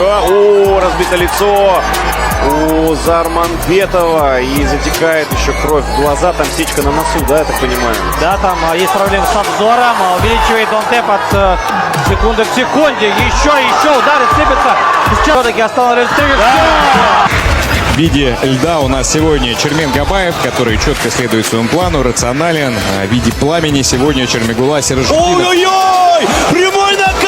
О, разбито лицо у Зарманбетова. И затекает еще кровь в глаза. Там сечка на носу, да, я так понимаю? Да, там есть проблемы с обзором. Увеличивает он темп от секунды к секунде. Еще удары сыпятся. Все-таки останавливается. В виде льда у нас сегодня Чермен Габаев, который четко следует своему плану, рационален. В виде пламени сегодня Чермигула Сержикидов. Ой-ой-ой! Прямой нокаут!